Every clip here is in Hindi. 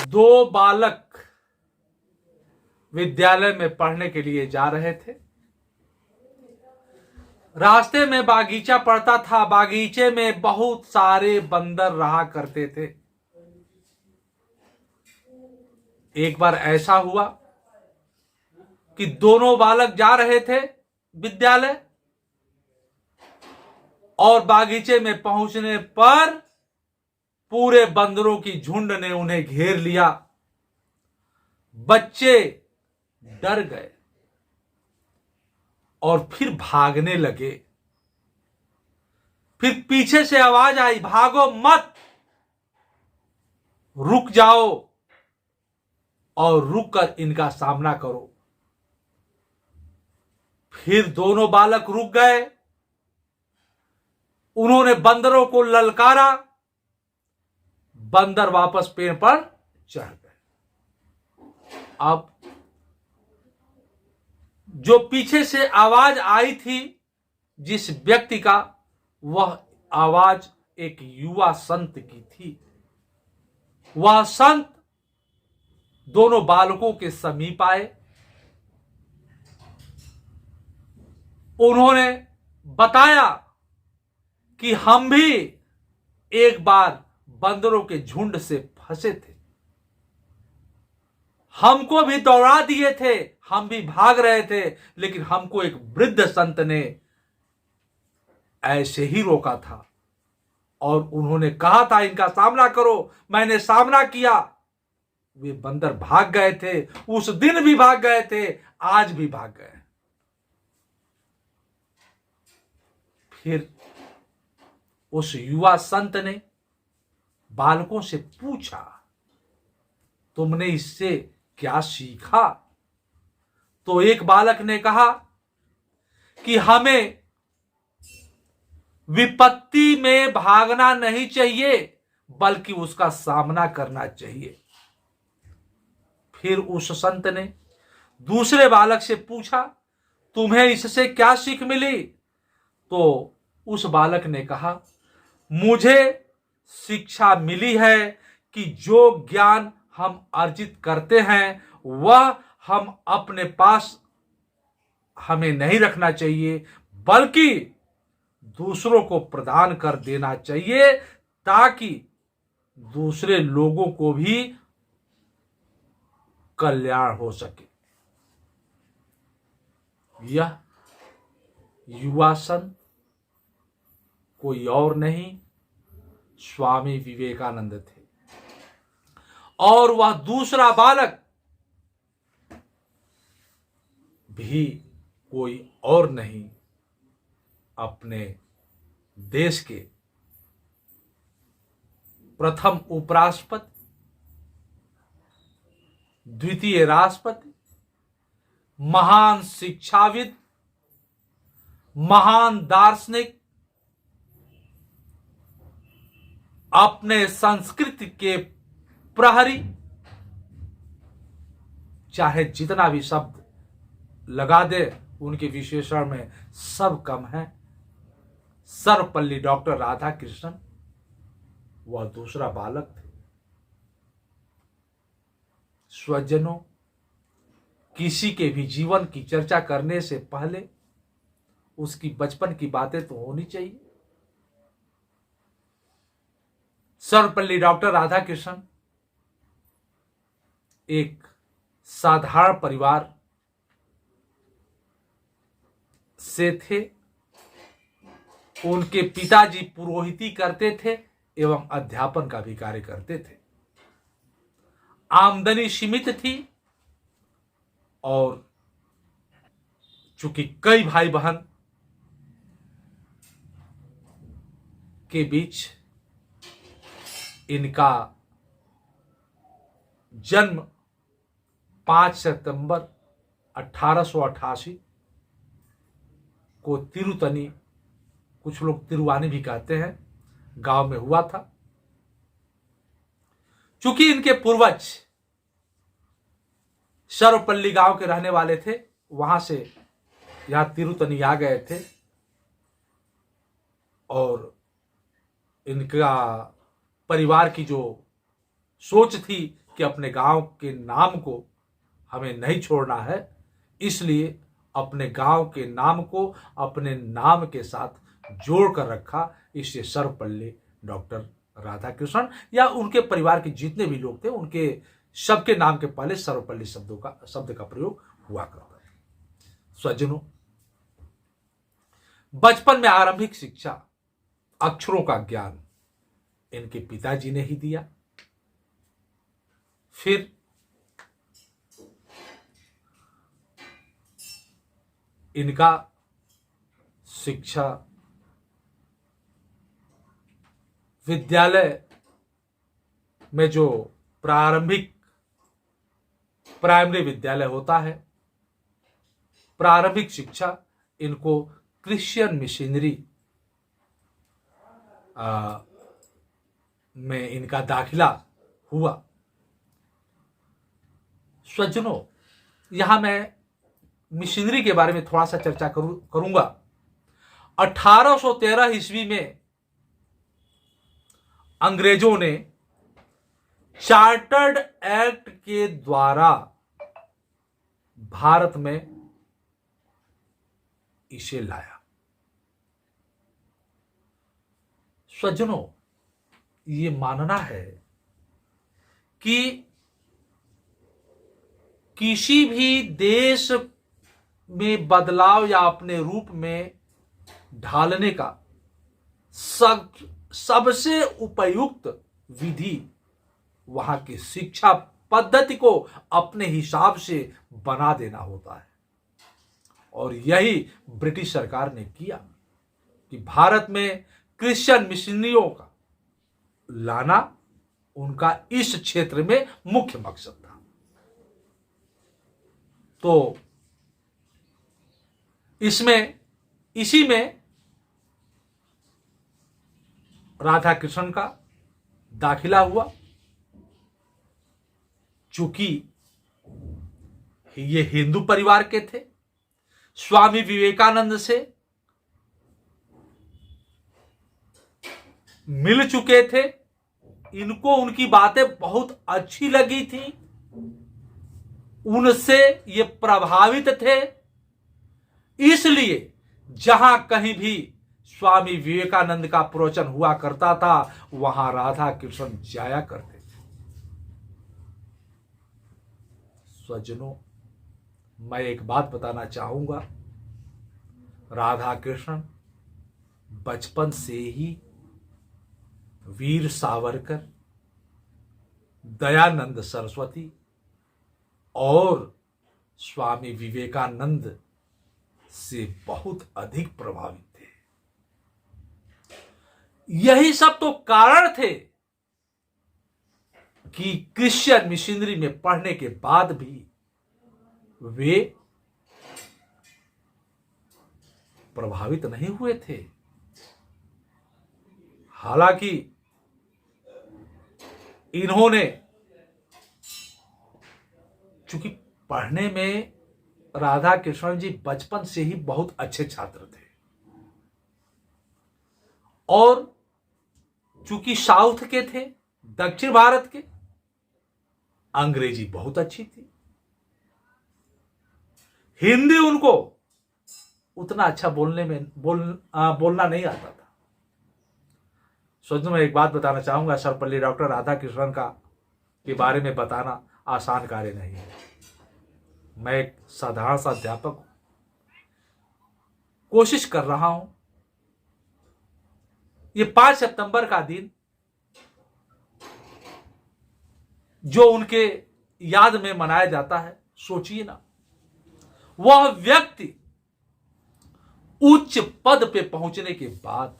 दो बालक विद्यालय में पढ़ने के लिए जा रहे थे। रास्ते में बागीचा पड़ता था। बागीचे में बहुत सारे बंदर रहा करते थे। एक बार ऐसा हुआ कि दोनों बालक जा रहे थे विद्यालय और बागीचे में पहुंचने पर पूरे बंदरों की झुंड ने उन्हें घेर लिया। बच्चे डर गए और फिर भागने लगे। फिर पीछे से आवाज आई, भागो मत, रुक जाओ और रुककर इनका सामना करो। फिर दोनों बालक रुक गए। उन्होंने बंदरों को ललकारा। बंदर वापस पेड़ पर चढ़ गए। अब जो पीछे से आवाज आई थी जिस व्यक्ति का, वह आवाज एक युवा संत की थी। वह संत दोनों बालकों के समीप आए। उन्होंने बताया कि हम भी एक बार बंदरों के झुंड से फंसे थे, हमको भी दौड़ा दिए थे, हम भी भाग रहे थे, लेकिन हमको एक वृद्ध संत ने ऐसे ही रोका था और उन्होंने कहा था इनका सामना करो। मैंने सामना किया। वे बंदर भाग गए थे, उस दिन भी भाग गए थे, आज भी भाग गए। फिर उस युवा संत ने बालकों से पूछा, तुमने इससे क्या सीखा? तो एक बालक ने कहा कि हमें विपत्ति में भागना नहीं चाहिए, बल्कि उसका सामना करना चाहिए। फिर उस संत ने दूसरे बालक से पूछा, तुम्हें इससे क्या सीख मिली? तो उस बालक ने कहा, मुझे शिक्षा मिली है कि जो ज्ञान हम अर्जित करते हैं वह हम अपने पास हमें नहीं रखना चाहिए, बल्कि दूसरों को प्रदान कर देना चाहिए, ताकि दूसरे लोगों को भी कल्याण हो सके। यह युवा संत कोई और नहीं, स्वामी विवेकानंद थे। और वह दूसरा बालक भी कोई और नहीं, अपने देश के प्रथम उपराष्ट्रपति, द्वितीय राष्ट्रपति, महान शिक्षाविद, महान दार्शनिक, अपने संस्कृति के प्रहरी, चाहे जितना भी शब्द लगा दे उनके विशेषण में सब कम है। सर्वपल्ली डॉक्टर राधा कृष्णन वह दूसरा बालक थे। स्वजनों, किसी के भी जीवन की चर्चा करने से पहले उसकी बचपन की बातें तो होनी चाहिए। सर्वपल्ली डॉक्टर राधा कृष्णन एक साधारण परिवार से थे। उनके पिताजी पुरोहिती करते थे एवं अध्यापन का भी कार्य करते थे। आमदनी सीमित थी और चूंकि कई भाई बहन के बीच इनका जन्म 5 सितंबर 1888 को तिरुतनी, कुछ लोग तिरुवानी भी कहते हैं, गांव में हुआ था। चूंकि इनके पूर्वज सर्वपल्ली गांव के रहने वाले थे, वहां से यहां तिरुतनी आ गए थे और इनका परिवार की जो सोच थी कि अपने गांव के नाम को हमें नहीं छोड़ना है, इसलिए अपने गांव के नाम को अपने नाम के साथ जोड़ कर रखा। इससे सर्वपल्ली डॉक्टर राधाकृष्णन या उनके परिवार के जितने भी लोग थे, उनके सबके नाम के पहले सर्वपल्ली शब्द का प्रयोग हुआ करता था। स्वजनों, बचपन में आरंभिक शिक्षा, अक्षरों का ज्ञान इनके पिताजी ने ही दिया। फिर इनका शिक्षा विद्यालय में जो प्रारंभिक प्राइमरी विद्यालय होता है, प्रारंभिक शिक्षा इनको क्रिश्चियन मिशनरी में इनका दाखिला हुआ। स्वजनों, यहां मैं मिशनरी के बारे में थोड़ा सा चर्चा करूंगा। 1813 ईस्वी में अंग्रेजों ने चार्टर्ड एक्ट के द्वारा भारत में इसे लाया। स्वजनों, ये मानना है कि किसी भी देश में बदलाव या अपने रूप में ढालने का सबसे उपयुक्त विधि वहां की शिक्षा पद्धति को अपने हिसाब से बना देना होता है। और यही ब्रिटिश सरकार ने किया कि भारत में क्रिश्चियन मिशनरियों का लाना उनका इस क्षेत्र में मुख्य मकसद था। तो इसी में राधाकृष्णन का दाखिला हुआ। चूंकि ये हिंदू परिवार के थे, स्वामी विवेकानंद से मिल चुके थे, इनको उनकी बातें बहुत अच्छी लगी थी, उनसे ये प्रभावित थे। इसलिए जहां कहीं भी स्वामी विवेकानंद का प्रवचन हुआ करता था, वहां राधा कृष्ण जाया करते थे। स्वजनों, मैं एक बात बताना चाहूंगा, राधा कृष्ण बचपन से ही वीर सावरकर, दयानंद सरस्वती और स्वामी विवेकानंद से बहुत अधिक प्रभावित थे। यही सब तो कारण थे कि क्रिश्चियन मिशनरी में पढ़ने के बाद भी वे प्रभावित नहीं हुए थे। हालांकि इन्होंने, चूंकि पढ़ने में राधा कृष्ण जी बचपन से ही बहुत अच्छे छात्र थे और चूंकि साउथ के थे, दक्षिण भारत के, अंग्रेजी बहुत अच्छी थी, हिंदी उनको उतना अच्छा बोलना नहीं आता था। सोचो, मैं एक बात बताना चाहूंगा, सर्वपल्ली डॉक्टर राधा कृष्णन के बारे में बताना आसान कार्य नहीं है। मैं एक साधारण सा अध्यापक हूं, कोशिश कर रहा हूं। ये 5 सितंबर का दिन जो उनके याद में मनाया जाता है, सोचिए ना, वह व्यक्ति उच्च पद पे पहुंचने के बाद,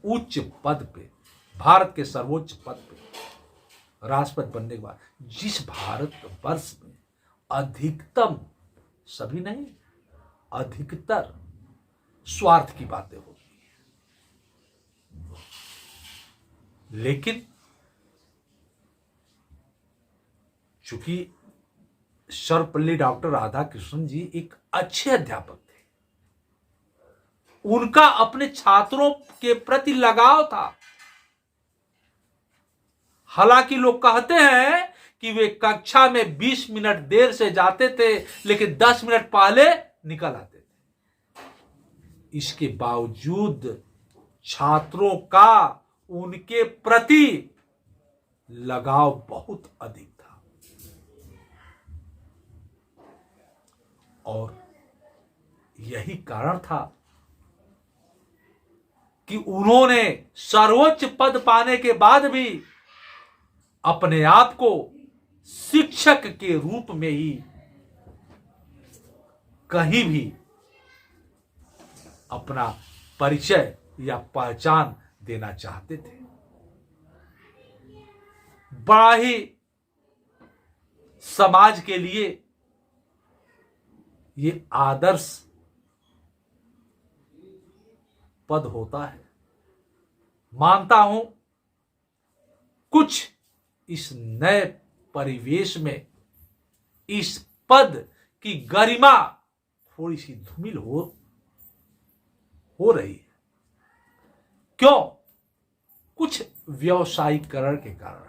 उच्च पद पे, भारत के सर्वोच्च पद पे राष्ट्रपति बनने के बाद, जिस भारत वर्ष में अधिकतम, सभी नहीं, अधिकतर स्वार्थ की बातें होती हैं, लेकिन चूंकि सर्वपल्ली डॉक्टर राधा कृष्ण जी एक अच्छे अध्यापक थे, उनका अपने छात्रों के प्रति लगाव था, हालांकि लोग कहते हैं कि वे कक्षा में 20 मिनट देर से जाते थे लेकिन 10 मिनट पहले निकल आते थे। इसके बावजूद छात्रों का उनके प्रति लगाव बहुत अधिक था और यही कारण था कि उन्होंने सर्वोच्च पद पाने के बाद भी अपने आप को शिक्षक के रूप में ही कहीं भी अपना परिचय या पहचान देना चाहते थे। बड़ा ही समाज के लिए ये आदर्श पद होता है। मानता हूं कुछ इस नए परिवेश में इस पद की गरिमा थोड़ी सी धूमिल हो रही है। क्यों? कुछ व्यवसायीकरण के कारण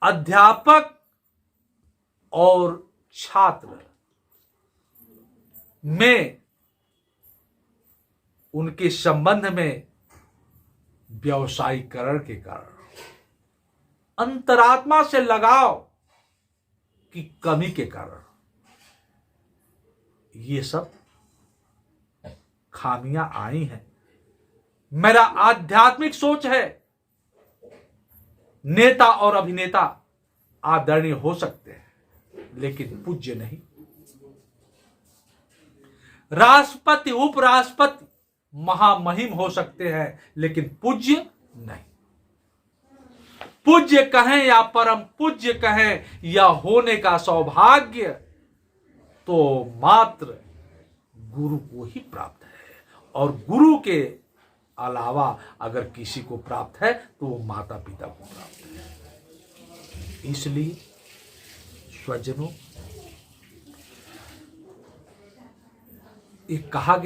अध्यापक और छात्र में उनके संबंध में व्यवसायीकरण के कारण अंतरात्मा से लगाव की कमी के कारण ये सब खामियां आई हैं। मेरा आध्यात्मिक सोच है नेता और अभिनेता आदरणीय हो सकते हैं लेकिन पूज्य नहीं। राष्ट्रपति उपराष्ट्रपति महामहिम हो सकते हैं लेकिन पूज्य नहीं। पूज्य कहें या परम पूज्य कहें या होने का सौभाग्य तो मात्र गुरु को ही प्राप्त है और गुरु के अलावा अगर किसी को प्राप्त है तो वो माता पिता को प्राप्त है। इसलिए स्वजनों, ये कहा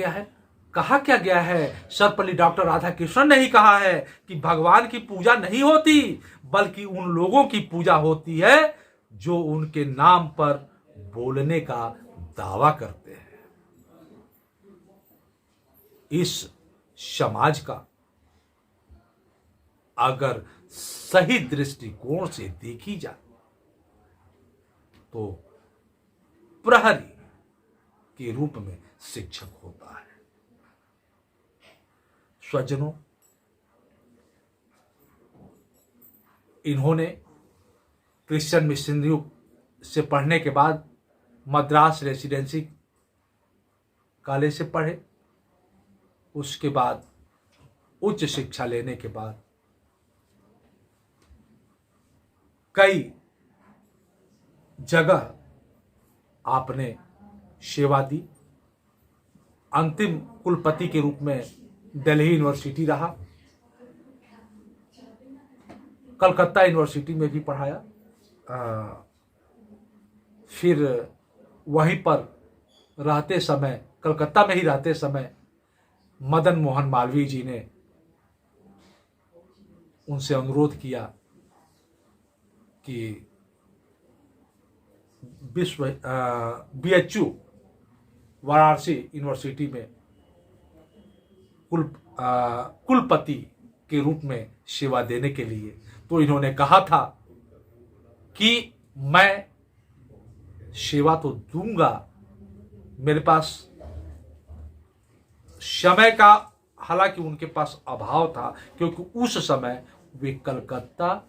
क्या गया है? सर्वपल्ली डॉक्टर राधा कृष्णन ने ही कहा है कि भगवान की पूजा नहीं होती बल्कि उन लोगों की पूजा होती है जो उनके नाम पर बोलने का दावा करते हैं। इस समाज का अगर सही दृष्टिकोण से देखी जाए तो प्रहरी के रूप में शिक्षक होता है। स्वजनों, इन्होंने क्रिश्चियन मिशनरी से पढ़ने के बाद मद्रास रेसिडेंसी कॉलेज से पढ़े। उसके बाद उच्च शिक्षा लेने के बाद कई जगह आपने सेवा दी। अंतिम कुलपति के रूप में दिल्ली यूनिवर्सिटी रहा, कलकत्ता यूनिवर्सिटी में भी पढ़ाया। फिर वहीं पर रहते समय, कलकत्ता में ही रहते समय मदन मोहन मालवीय जी ने उनसे अनुरोध किया कि BHU वाराणसी यूनिवर्सिटी में कुलपति के रूप में सेवा देने के लिए। तो इन्होंने कहा था कि मैं सेवा तो दूंगा, मेरे पास समय का हालांकि उनके पास अभाव था क्योंकि उस समय वे कलकत्ता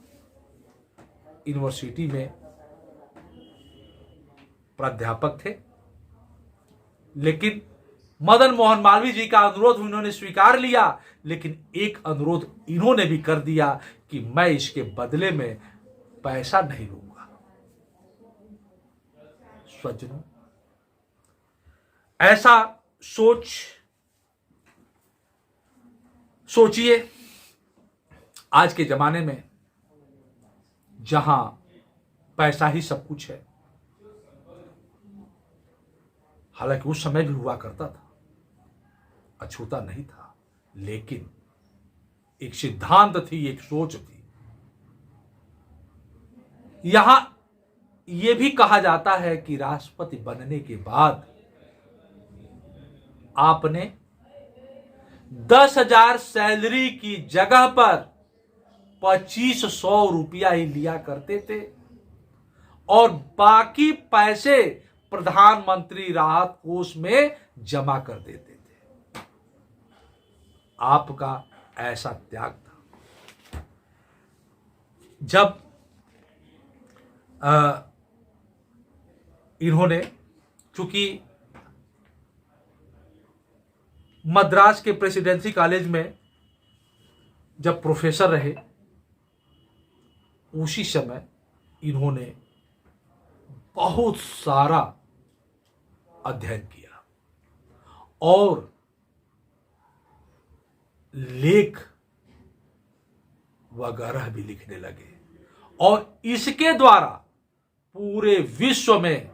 यूनिवर्सिटी में प्राध्यापक थे। लेकिन मदन मोहन मालवीय जी का अनुरोध उन्होंने स्वीकार लिया, लेकिन एक अनुरोध इन्होंने भी कर दिया कि मैं इसके बदले में पैसा नहीं लूंगा। स्वजनों, ऐसा सोचिए आज के जमाने में जहां पैसा ही सब कुछ है। हालांकि उस समय भी हुआ करता था, अछूता नहीं था, लेकिन एक सिद्धांत थी, एक सोच थी। यहां यह भी कहा जाता है कि राष्ट्रपति बनने के बाद आपने 10,000 सैलरी की जगह पर 2,500 रुपया ही लिया करते थे और बाकी पैसे प्रधानमंत्री राहत कोष में जमा कर देते थे। आपका ऐसा त्याग था। जब इन्होंने, चूंकि मद्रास के प्रेसिडेंसी कॉलेज में जब प्रोफेसर रहे, उसी समय इन्होंने बहुत सारा अध्ययन किया और लेख वगैरह भी लिखने लगे और इसके द्वारा पूरे विश्व में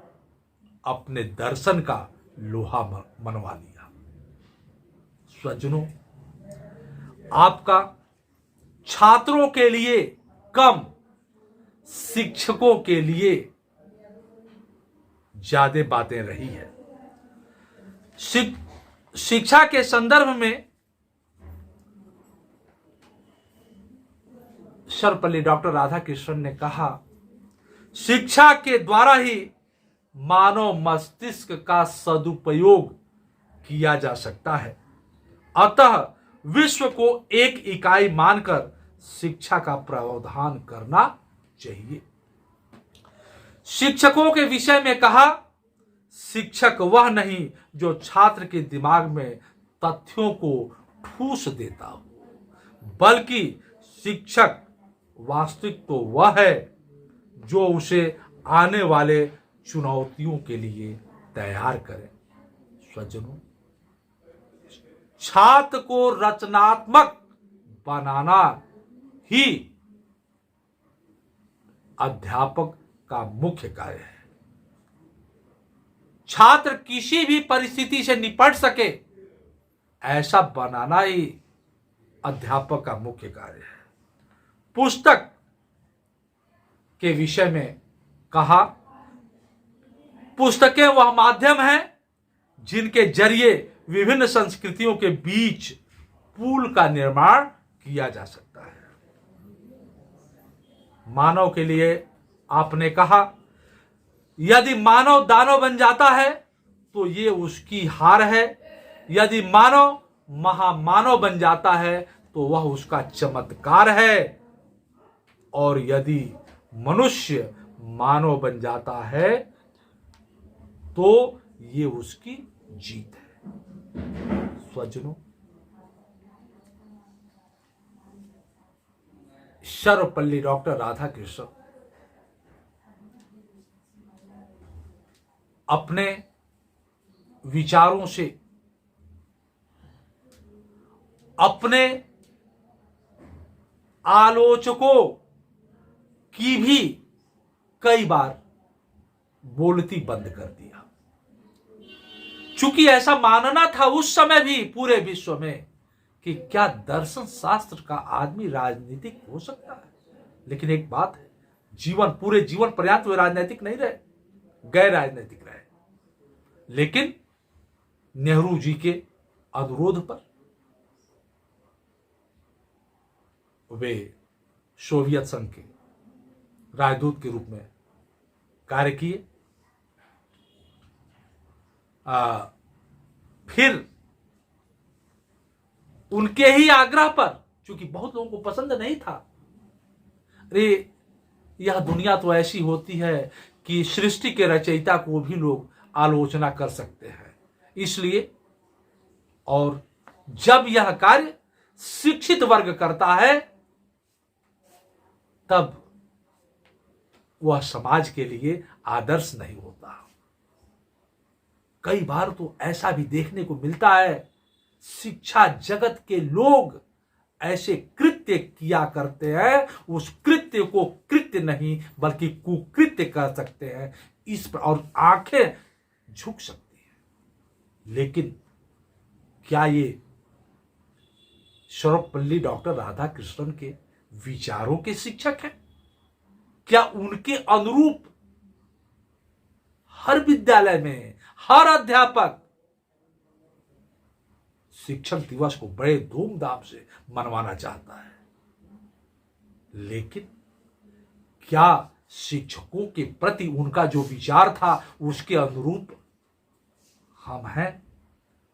अपने दर्शन का लोहा मनवा लिया। स्वजनों, आपका छात्रों के लिए कम, शिक्षकों के लिए ज्यादा बातें रही है। शिक्षा के संदर्भ में सर्वपल्ली डॉक्टर राधाकृष्णन ने कहा, शिक्षा के द्वारा ही मानव मस्तिष्क का सदुपयोग किया जा सकता है। अतः विश्व को एक इकाई मानकर शिक्षा का प्रावधान करना चाहिए। शिक्षकों के विषय में कहा, शिक्षक वह नहीं जो छात्र के दिमाग में तथ्यों को ठूस देता हो, बल्कि शिक्षक वास्तविक तो वह है जो उसे आने वाले चुनौतियों के लिए तैयार करे। स्वजनों, छात्र को रचनात्मक बनाना ही अध्यापक का मुख्य कार्य है। छात्र किसी भी परिस्थिति से निपट सके, ऐसा बनाना ही अध्यापक का मुख्य कार्य है। पुस्तक के विषय में कहा, पुस्तकें वह माध्यम हैं जिनके जरिए विभिन्न संस्कृतियों के बीच पुल का निर्माण किया जा सकता है। मानव के लिए आपने कहा, यदि मानव दानव बन जाता है तो ये उसकी हार है, यदि मानव महामानव बन जाता है तो वह उसका चमत्कार है, और यदि मनुष्य मानव बन जाता है तो ये उसकी जीत है। स्वजनों, सर्वपल्ली डॉक्टर राधाकृष्णन अपने विचारों से अपने आलोचकों की भी कई बार बोलती बंद कर दिया। चूंकि ऐसा मानना था उस समय भी पूरे विश्व में कि क्या दर्शन शास्त्र का आदमी राजनीतिक हो सकता है। लेकिन एक बात है, पूरे जीवन पर्यंत वे राजनीतिक नहीं रहे, गैर राजनीतिक रहे। लेकिन नेहरू जी के अनुरोध पर वे सोवियत संघ के राजदूत के रूप में कार्य किए। फिर उनके ही आग्रह पर, चूंकि बहुत लोगों को पसंद नहीं था, अरे यह दुनिया तो ऐसी होती है कि सृष्टि के रचयिता को भी लोग आलोचना कर सकते हैं, इसलिए, और जब यह कार्य शिक्षित वर्ग करता है तब वह समाज के लिए आदर्श नहीं होता। कई बार तो ऐसा भी देखने को मिलता है, शिक्षा जगत के लोग ऐसे कृत्य किया करते हैं, उस कृत्य को कृत्य नहीं बल्कि कुकृत्य कर सकते हैं, इस पर और आंखें झुक सकती हैं। लेकिन क्या ये सर्वपल्ली डॉक्टर राधाकृष्णन के विचारों के शिक्षक हैं? क्या उनके अनुरूप हर विद्यालय में हर अध्यापक शिक्षक दिवस को बड़े धूमधाम से मनवाना चाहता है? लेकिन क्या शिक्षकों के प्रति उनका जो विचार था उसके अनुरूप हम हैं?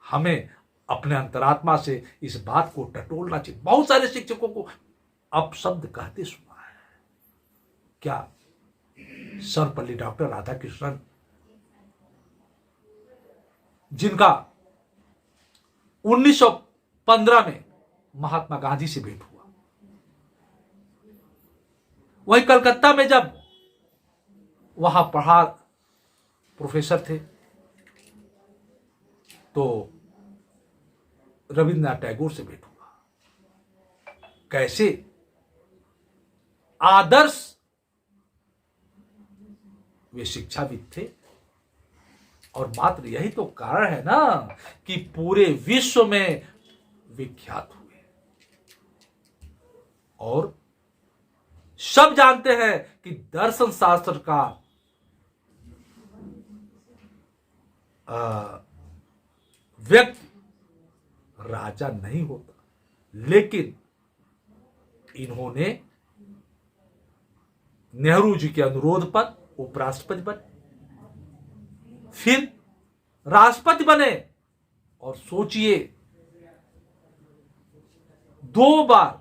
हमें अपने अंतरात्मा से इस बात को टटोलना चाहिए। बहुत सारे शिक्षकों को अपशब्द कहते सुना है। क्या सर्वपल्ली डॉक्टर राधाकृष्णन, जिनका 1915 में महात्मा गांधी से भेंट हुआ, वही कलकत्ता में जब वहां पढ़ा प्रोफेसर थे तो रविंद्रनाथ टैगोर से भेंट हुआ। कैसे आदर्श वे शिक्षाविद थे, और मात्र यही तो कारण है ना कि पूरे विश्व में विख्यात हुए। और सब जानते हैं कि दर्शन शास्त्र का व्यक्ति राजा नहीं होता, लेकिन इन्होंने नेहरू जी के अनुरोध पर उपराष्ट्रपति बने, फिर राष्ट्रपति बने। और सोचिए, 2 बार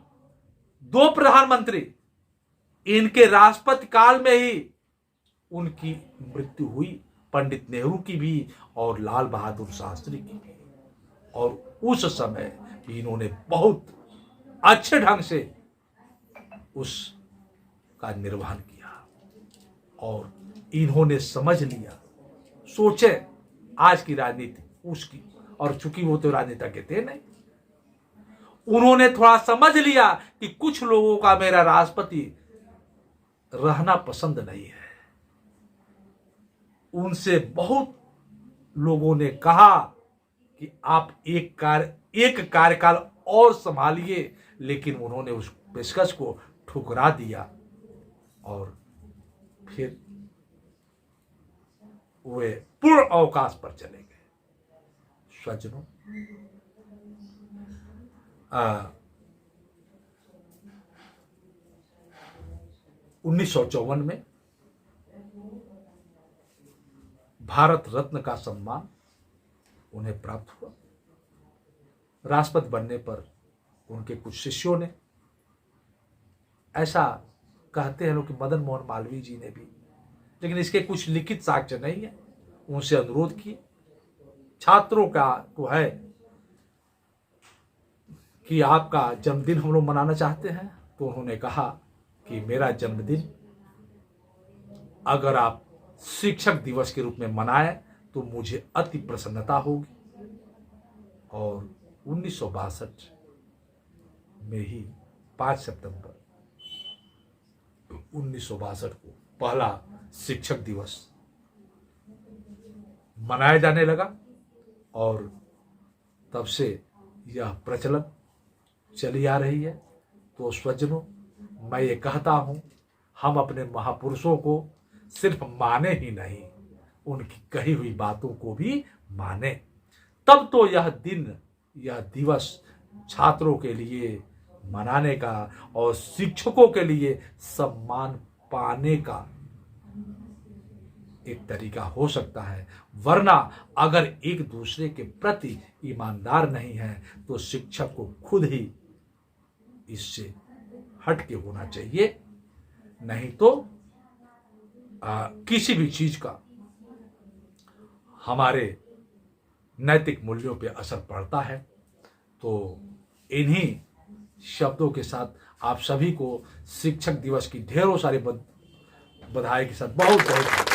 2 प्रधानमंत्री, इनके राष्ट्रपति काल में ही उनकी मृत्यु हुई, पंडित नेहरू की भी और लाल बहादुर शास्त्री की भी। और उस समय भी इन्होंने बहुत अच्छे ढंग से उसका निर्वहन किया, और इन्होंने समझ लिया। सोचे आज की राजनीति उसकी, और चूंकि वो तो राजनीतिज्ञ थे नहीं, उन्होंने थोड़ा समझ लिया कि कुछ लोगों का मेरा राष्ट्रपति रहना पसंद नहीं है। उनसे बहुत लोगों ने कहा कि आप एक कार्यकाल और संभालिए, लेकिन उन्होंने उस पेशकश को ठुकरा दिया और फिर वे पूर्ण अवकाश पर चले गए। सज्जनों, 1954 में भारत रत्न का सम्मान उन्हें प्राप्त हुआ। राष्ट्रपति बनने पर उनके कुछ शिष्यों ने, ऐसा कहते हैं लोग कि मदन मोहन मालवीय जी ने भी, लेकिन इसके कुछ लिखित साक्ष्य नहीं है, उनसे अनुरोध किए। छात्रों का तो है कि आपका जन्मदिन हम लोग मनाना चाहते हैं, तो उन्होंने कहा कि मेरा जन्मदिन अगर आप शिक्षक दिवस के रूप में मनाएं तो मुझे अति प्रसन्नता होगी। और 1962 में ही 5 सितंबर 1962 को पहला शिक्षक दिवस मनाया जाने लगा, और तब से यह प्रचलन चली आ रही है। तो स्वजनों, मैं ये कहता हूं, हम अपने महापुरुषों को सिर्फ माने ही नहीं, उनकी कही हुई बातों को भी माने। तब तो यह दिन, यह दिवस छात्रों के लिए मनाने का और शिक्षकों के लिए सम्मान पाने का एक तरीका हो सकता है। वरना अगर एक दूसरे के प्रति ईमानदार नहीं है तो शिक्षक को खुद ही इससे हट के होना चाहिए, नहीं तो किसी भी चीज का हमारे नैतिक मूल्यों पे असर पड़ता है। तो इन्हीं शब्दों के साथ आप सभी को शिक्षक दिवस की ढेरों सारी बधाई के साथ बहुत बहुत